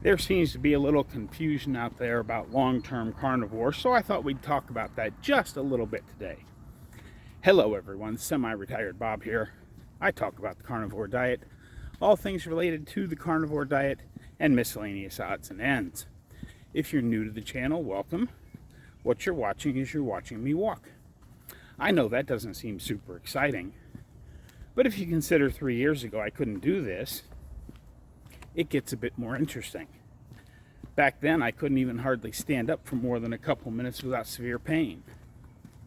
There seems to be a little confusion out there about long-term carnivore, so I thought we'd talk about that just a little bit today. Hello everyone, Semi-Retired Bob here. I talk about the carnivore diet, all things related to the carnivore diet, and miscellaneous odds and ends. If you're new to the channel, welcome. What you're watching is you're watching me walk. I know that doesn't seem super exciting, but if you consider 3 years ago I couldn't do this, it gets a bit more interesting. Back then, I couldn't even hardly stand up for more than a couple minutes without severe pain.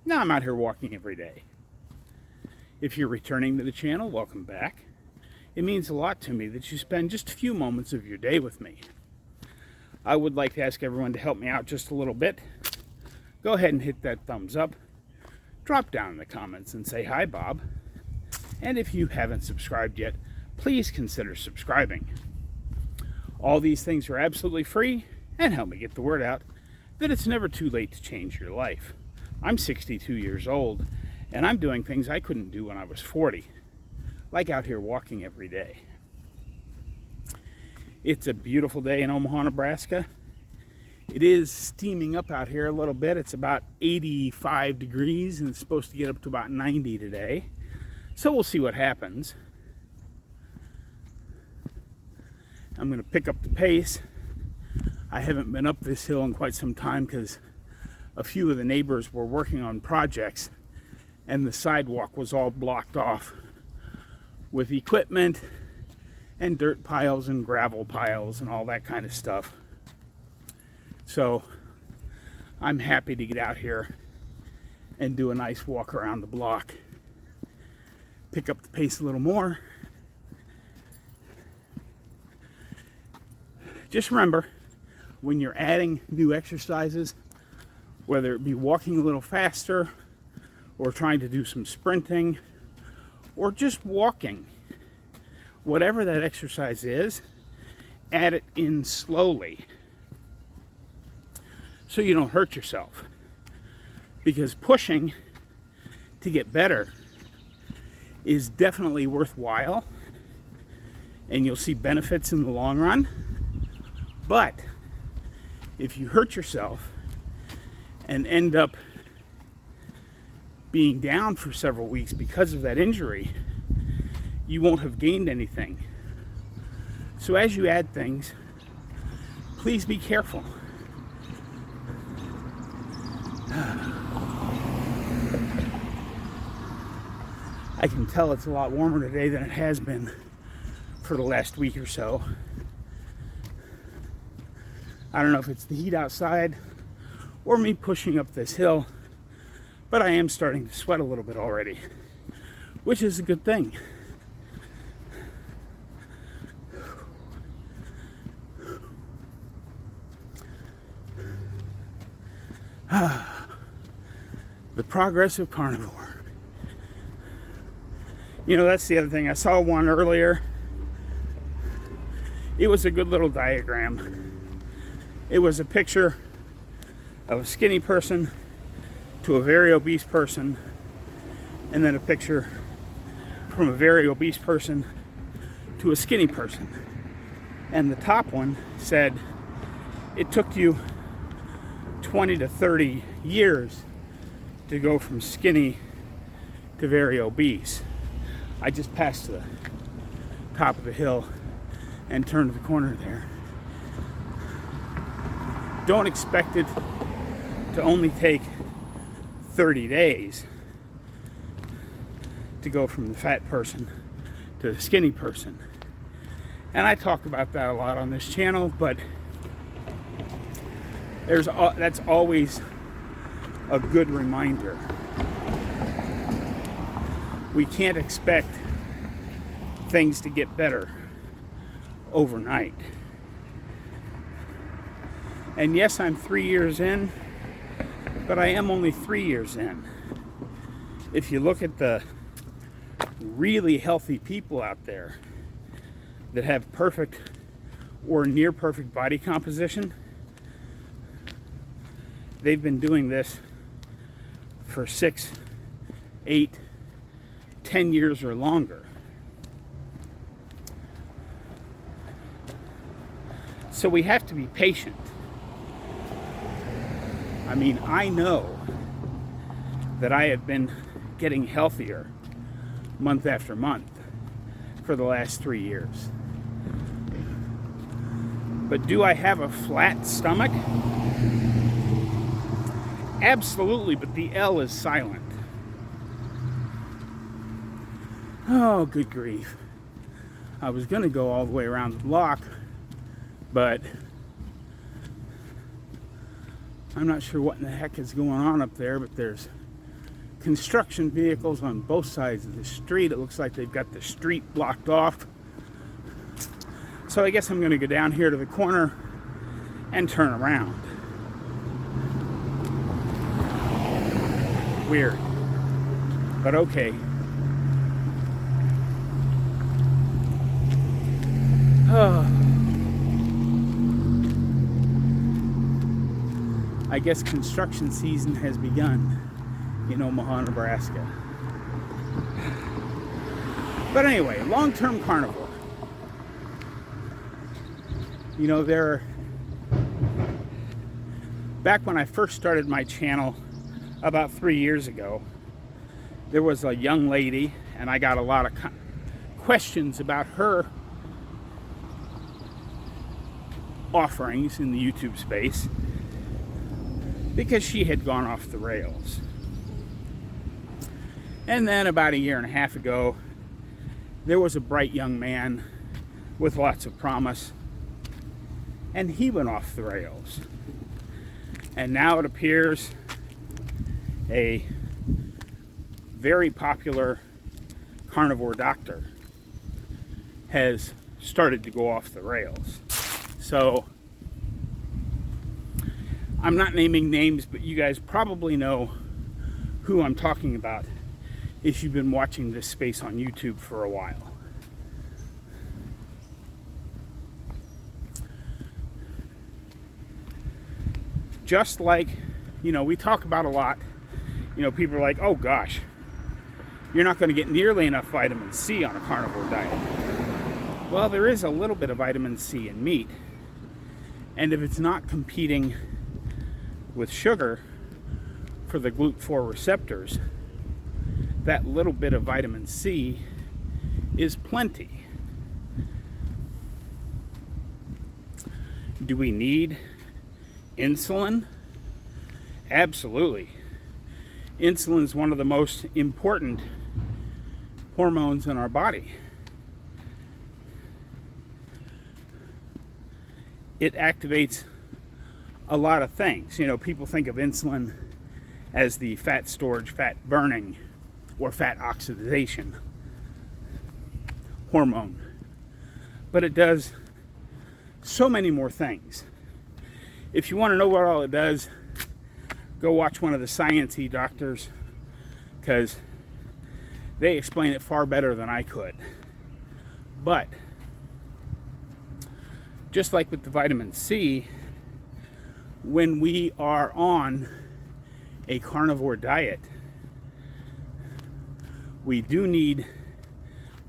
Now I'm out here walking every day. If you're returning to the channel, welcome back. It means a lot to me that you spend just a few moments of your day with me. I would like to ask everyone to help me out just a little bit. Go ahead and hit that thumbs up. Drop down in the comments and say hi, Bob. And if you haven't subscribed yet, please consider subscribing. All these things are absolutely free and help me get the word out that it's never too late to change your life. I'm 62 years old and I'm doing things I couldn't do when I was 40, like out here walking every day. It's a beautiful day in Omaha, Nebraska. It is steaming up out here a little bit. It's about 85 degrees and it's supposed to get up to about 90 today. So we'll see what happens. I'm going to pick up the pace. I haven't been up this hill in quite some time because a few of the neighbors were working on projects and the sidewalk was all blocked off with equipment and dirt piles and gravel piles and all that kind of stuff. So I'm happy to get out here and do a nice walk around the block. Pick up the pace a little more. Just remember, when you're adding new exercises, whether it be walking a little faster or trying to do some sprinting or just walking, whatever that exercise is, add it in slowly so you don't hurt yourself. Because pushing to get better is definitely worthwhile and you'll see benefits in the long run. But if you hurt yourself and end up being down for several weeks because of that injury, you won't have gained anything. So as you add things, please be careful. I can tell it's a lot warmer today than it has been for the last week or so. I don't know if it's the heat outside or me pushing up this hill, but I am starting to sweat a little bit already, which is a good thing. The progress of carnivore. You know, that's the other thing. I saw one earlier. It was a good little diagram. It was a picture of a skinny person to a very obese person, and then a picture from a very obese person to a skinny person. And the top one said it took you 20 to 30 years to go from skinny to very obese. I just passed the top of the hill and turned the corner there. Don't expect it to only take 30 days to go from the fat person to the skinny person. And I talk about that a lot on this channel, but that's always a good reminder. We can't expect things to get better overnight. And yes, I'm 3 years in, but I am only 3 years in. If you look at the really healthy people out there that have perfect or near perfect body composition, they've been doing this for 6, 8, 10 years or longer. So we have to be patient. I mean, I know that I have been getting healthier month after month for the last 3 years. But do I have a flat stomach? Absolutely, but the L is silent. Oh, good grief. I was going to go all the way around the block, but I'm not sure what in the heck is going on up there, but there's construction vehicles on both sides of the street. It looks like they've got the street blocked off. So I guess I'm going to go down here to the corner and turn around. Weird, but okay. I guess construction season has begun in Omaha, Nebraska. But anyway, long-term carnivore. Back when I first started my channel about 3 years ago, there was a young lady, and I got a lot of questions about her offerings in the YouTube space because she had gone off the rails. And then about a year and a half ago, there was a bright young man with lots of promise, and he went off the rails. And now it appears a very popular carnivore doctor has started to go off the rails. So I'm not naming names, but you guys probably know who I'm talking about if you've been watching this space on YouTube for a while. Just like, we talk about a lot, people are like, oh gosh, you're not going to get nearly enough vitamin C on a carnivore diet. Well, there is a little bit of vitamin C in meat. And if it's not competing with sugar for the GLUT4 receptors, that little bit of vitamin C is plenty. Do we need insulin? Absolutely. Insulin is one of the most important hormones in our body. It activates a lot of things. People think of insulin as the fat storage, fat burning, or fat oxidation hormone. But it does so many more things. If you want to know what all it does, go watch one of the science-y doctors, because they explain it far better than I could. But just like with the vitamin C, when we are on a carnivore diet, we do need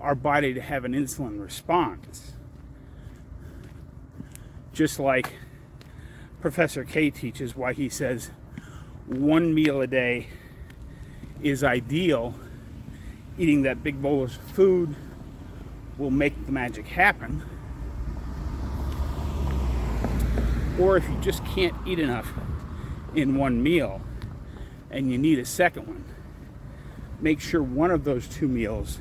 our body to have an insulin response. Just like Professor K teaches, why he says 1 meal a day is ideal. Eating that big bolus of food will make the magic happen. Or if you just can't eat enough in one meal and you need a second one, make sure one of those 2 meals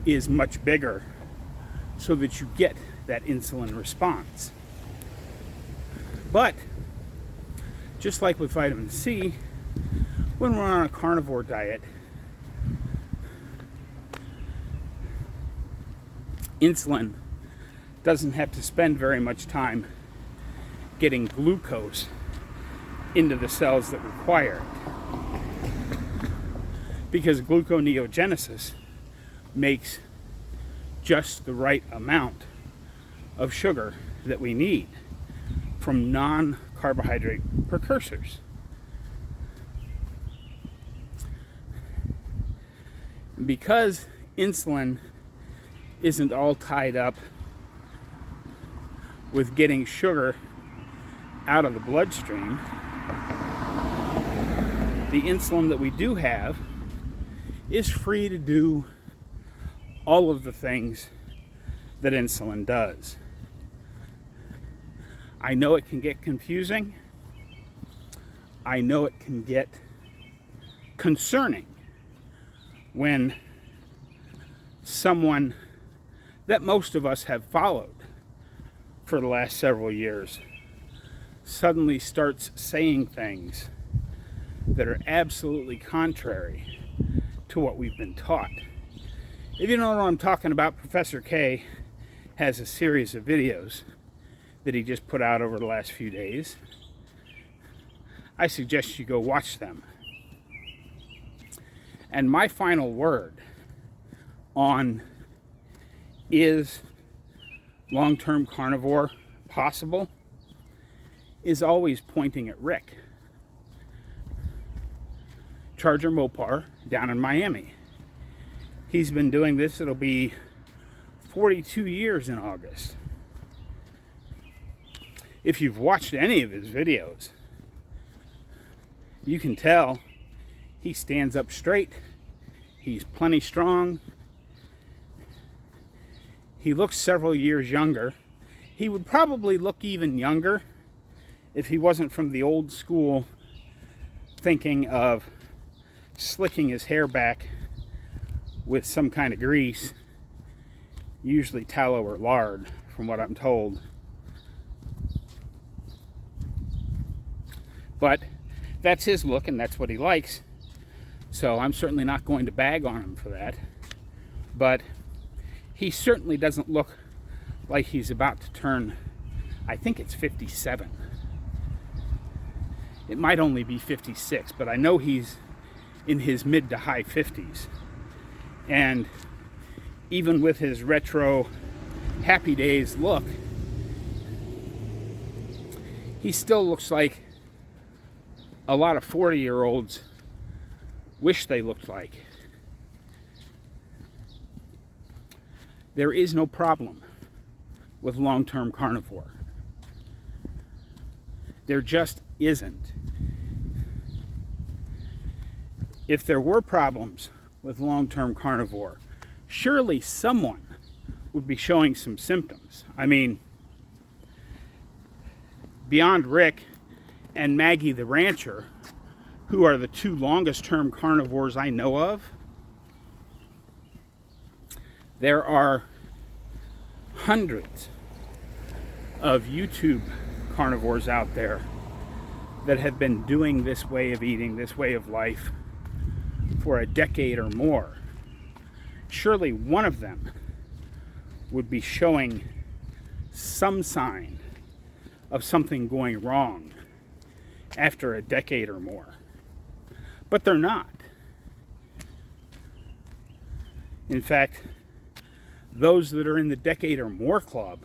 is much bigger so that you get that insulin response. But just like with vitamin C, when we're on a carnivore diet, insulin doesn't have to spend very much time getting glucose into the cells that require it, because gluconeogenesis makes just the right amount of sugar that we need from non-carbohydrate precursors. Because insulin isn't all tied up with getting sugar out of the bloodstream, the insulin that we do have is free to do all of the things that insulin does. I know it can get confusing. I know it can get concerning when someone that most of us have followed for the last several years suddenly starts saying things that are absolutely contrary to what we've been taught. If you don't know what I'm talking about, Professor K has a series of videos that he just put out over the last few days. I suggest you go watch them. And my final word on is long-term carnivore possible is always pointing at Rick, Charger Mopar down in Miami. He's been doing this, it'll be 42 years in August. If you've watched any of his videos, you can tell he stands up straight. He's plenty strong. He looks several years younger. He would probably look even younger if he wasn't from the old school thinking of slicking his hair back with some kind of grease, usually tallow or lard, from what I'm told. But that's his look and that's what he likes. So I'm certainly not going to bag on him for that. But he certainly doesn't look like he's about to turn, I think it's 57. It might only be 56, but I know he's in his mid to high 50s. And even with his retro Happy Days look, he still looks like a lot of 40-year-olds wish they looked like. There is no problem with long-term carnivore. There just isn't. If there were problems with long-term carnivore, surely someone would be showing some symptoms. I mean, beyond Rick and Maggie the rancher, who are the two longest term carnivores I know of, there are hundreds of YouTube carnivores out there that have been doing this way of eating, this way of life for a decade or more. Surely one of them would be showing some sign of something going wrong after a decade or more. But they're not. In fact, those that are in the decade or more club,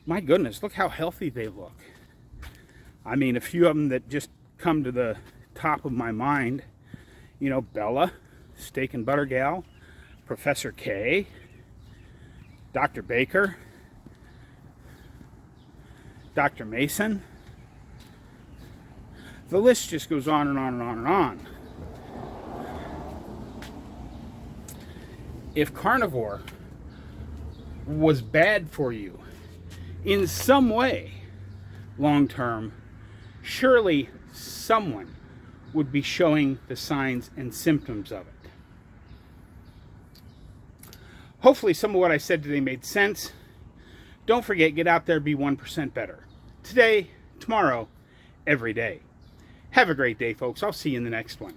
my goodness, look how healthy they look. I mean, a few of them that just come to the top of my mind, you know, Bella, Steak and Butter Gal, Professor K, Dr. Baker, Dr. Mason. The list just goes on and on and on and on. If carnivore was bad for you in some way long term, surely someone would be showing the signs and symptoms of it. Hopefully some of what I said today made sense. Don't forget, get out there, be 1% better. Today, tomorrow, every day. Have a great day, folks. I'll see you in the next one.